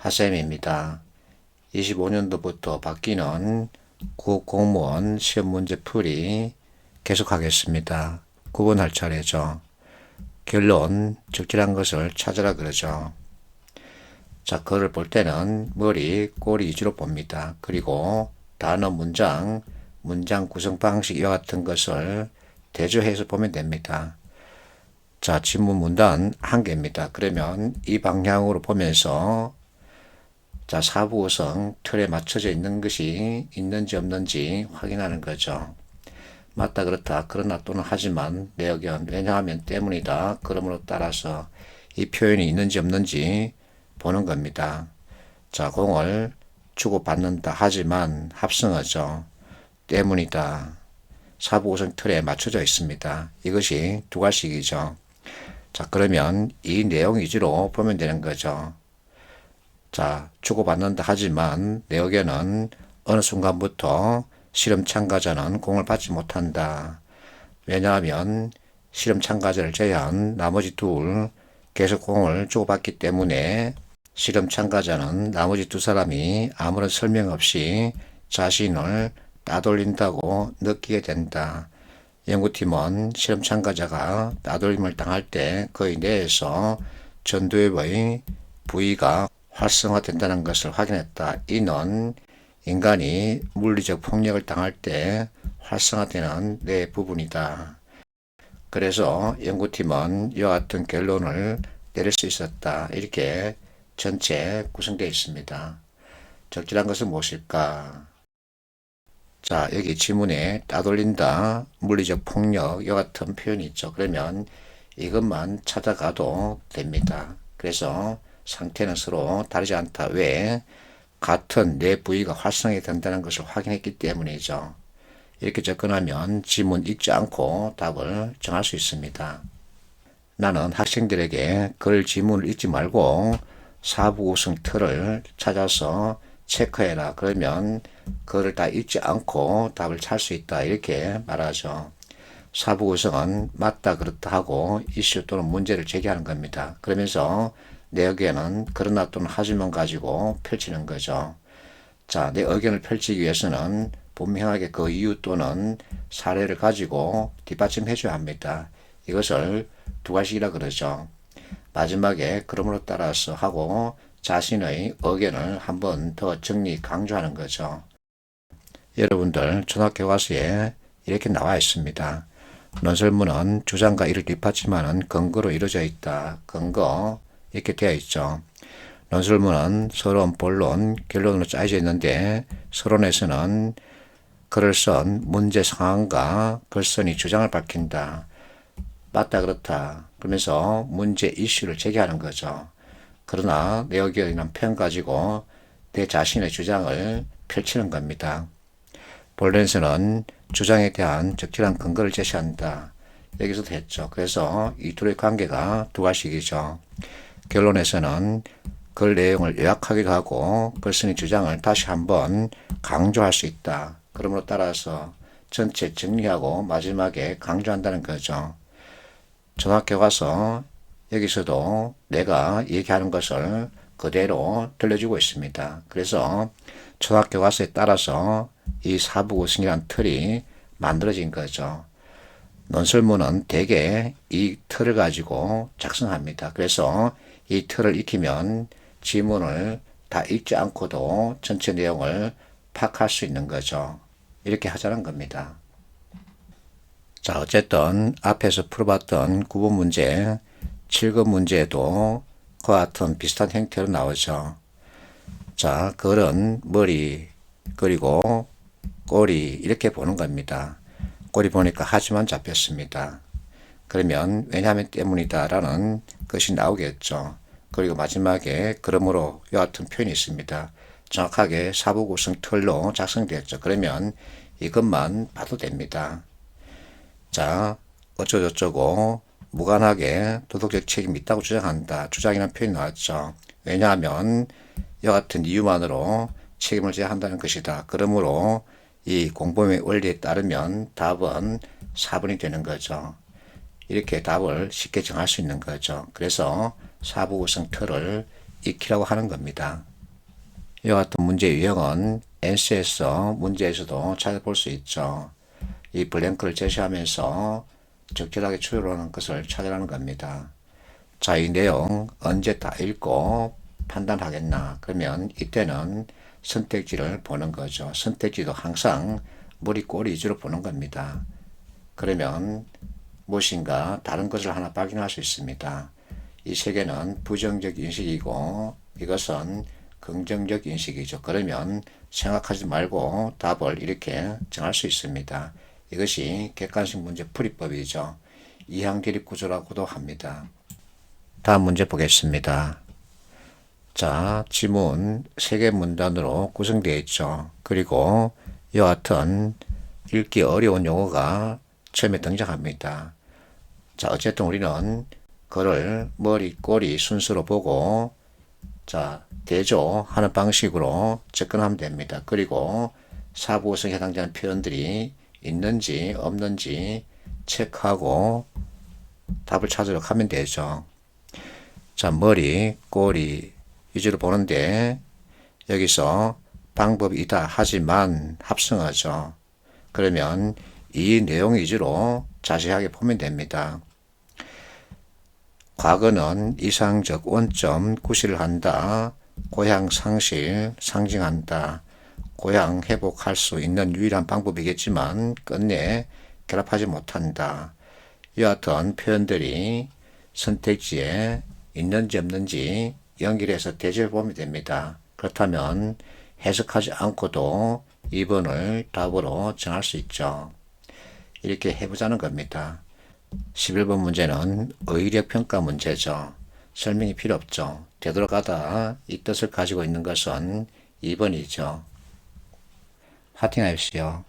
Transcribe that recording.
하쌤입니다. 25년도부터 바뀌는 국공무원 시험 문제 풀이 계속하겠습니다. 9번 할 차례죠. 결론, 적절한 것을 찾으라 그러죠. 자, 그걸 볼 때는 머리, 꼬리 위주로 봅니다. 그리고 단어, 문장 구성 방식 이와 같은 것을 대조해서 보면 됩니다. 자, 지문 문단 한 개입니다. 그러면 이 방향으로 보면서 자, 사부 구성 틀에 맞춰져 있는 것이 있는지 없는지 확인하는 거죠. 맞다, 그렇다, 그러나 또는 하지만, 내 의견, 왜냐하면 때문이다, 그러므로 따라서 이 표현이 있는지 없는지 보는 겁니다. 자, 공을 주고받는다, 하지만 합성어죠. 때문이다. 사부 구성 틀에 맞춰져 있습니다. 이것이 두 가지이죠. 자, 그러면 이 내용 위주로 보면 되는 거죠. 자, 주고받는다 하지만 내 의견은 어느 순간부터 실험 참가자는 공을 받지 못한다. 왜냐하면 실험 참가자를 제외한 나머지 둘 계속 공을 주고받기 때문에 실험 참가자는 나머지 두 사람이 아무런 설명 없이 자신을 따돌린다고 느끼게 된다. 연구팀은 실험 참가자가 따돌림을 당할 때 그의 뇌에서 전두엽의 부위가 활성화된다는 것을 확인했다. 이는 인간이 물리적 폭력을 당할 때 활성화되는 뇌 부분이다. 그래서 연구팀은 이와 같은 결론을 내릴 수 있었다. 이렇게 전체 구성되어 있습니다. 적절한 것은 무엇일까? 자, 여기 지문에 따돌린다, 물리적 폭력, 이와 같은 표현이 있죠. 그러면 이것만 찾아가도 됩니다. 그래서 상태는 서로 다르지 않다. 왜? 같은 뇌 부위가 활성이 된다는 것을 확인했기 때문이죠. 이렇게 접근하면 지문 읽지 않고 답을 정할 수 있습니다. 나는 학생들에게 글 지문을 읽지 말고 사부 구성 틀을 찾아서 체크해라. 그러면 그걸 다 읽지 않고 답을 찾을 수 있다. 이렇게 말하죠. 사부 구성은 맞다, 그렇다 하고 이슈 또는 문제를 제기하는 겁니다. 그러면서 내 의견은 그러나 또는 하지만 가지고 펼치는 거죠. 자, 내 의견을 펼치기 위해서는 분명하게 그 이유 또는 사례를 가지고 뒷받침해 줘야 합니다. 이것을 두 가지라 그러죠. 마지막에 그러므로 따라서 하고 자신의 의견을 한 번 더 정리 강조하는 거죠. 여러분들 초등학교과서에 이렇게 나와 있습니다. 논설문은 주장과 이를 뒷받침하는 근거로 이루어져 있다. 근거 이렇게 되어 있죠. 논설문은 서론, 본론, 결론으로 짜여져 있는데 서론에서는 글을 쓴 문제 상황과 글쓴이 주장을 밝힌다. 맞다, 그렇다. 그러면서 문제 이슈를 제기하는 거죠. 그러나 내 의견이란 표현 가지고 내 자신의 주장을 펼치는 겁니다. 본론에서는 주장에 대한 적절한 근거를 제시한다. 여기서도 했죠. 그래서 이 둘의 관계가 두 가지이죠. 결론에서는 글 내용을 요약하기도 하고 글쓴이 주장을 다시 한번 강조할 수 있다. 그러므로 따라서 전체 정리하고 마지막에 강조한다는 거죠. 초등학교 가서 여기서도 내가 얘기하는 것을 그대로 들려주고 있습니다. 그래서 초등학교 가서에 따라서 이 사부 구성이라는 틀이 만들어진 거죠. 논설문은 대개 이 틀을 가지고 작성합니다. 그래서 이 틀을 익히면 지문을 다 읽지 않고도 전체 내용을 파악할 수 있는 거죠. 이렇게 하자는 겁니다. 자, 어쨌든 앞에서 풀어봤던 9번 문제, 7번 문제에도 그와 같은 비슷한 형태로 나오죠. 자, 글은 머리, 그리고 꼬리 이렇게 보는 겁니다. 꼬리 보니까 하지만 잡혔습니다. 그러면 왜냐하면 때문이다 라는 것이 나오겠죠. 그리고 마지막에 그러므로 이와 같은 표현이 있습니다. 정확하게 사부 구성 틀로 작성되었죠. 그러면 이것만 봐도 됩니다. 자, 어쩌고저쩌고 무관하게 도덕적 책임이 있다고 주장한다. 주장이라는 표현이 나왔죠. 왜냐하면 이와 같은 이유만으로 책임을 져야 한다는 것이다. 그러므로 이 공범의 원리에 따르면 답은 4번이 되는 거죠. 이렇게 답을 쉽게 정할 수 있는 거죠. 그래서 사부 구성 틀을 익히라고 하는 겁니다. 이와 같은 문제 유형은 NC에서 문제에서도 찾아볼 수 있죠. 이 블랭크를 제시하면서 적절하게 추론하는 것을 찾으라는 겁니다. 자, 이 내용 언제 다 읽고 판단하겠나? 그러면 이때는 선택지를 보는 거죠. 선택지도 항상 머리 꼬리 위주로 보는 겁니다. 그러면 무엇인가 다른 것을 하나 발견할 수 있습니다. 이 세 개는 부정적 인식이고 이것은 긍정적 인식이죠. 그러면 생각하지 말고 답을 이렇게 정할 수 있습니다. 이것이 객관식 문제 풀이법이죠. 이항 대립 구조라고도 합니다. 다음 문제 보겠습니다. 자, 지문 3개 문단으로 구성되어 있죠. 그리고 이와 같은 읽기 어려운 용어가 처음에 등장합니다. 자, 어쨌든 우리는 그를 머리, 꼬리 순서로 보고 자, 대조하는 방식으로 접근하면 됩니다. 그리고 사부구성에 해당되는 표현들이 있는지 없는지 체크하고 답을 찾으려고 하면 되죠. 자, 머리, 꼬리 위주로 보는데 여기서 방법이 있다 하지만 합성하죠. 그러면 이 내용 위주로 자세하게 보면 됩니다. 과거는 이상적 원점 구실을 한다. 고향 상실 상징한다. 고향 회복할 수 있는 유일한 방법이겠지만 끝내 결합하지 못한다. 이와 같은 표현들이 선택지에 있는지 없는지 연결해서 대조해 보면 됩니다. 그렇다면 해석하지 않고도 2번을 답으로 정할 수 있죠. 이렇게 해보자는 겁니다. 11번 문제는 의력 평가 문제죠. 설명이 필요 없죠. 되돌아가다 이 뜻을 가지고 있는 것은 2번이죠. 파팅하십시오.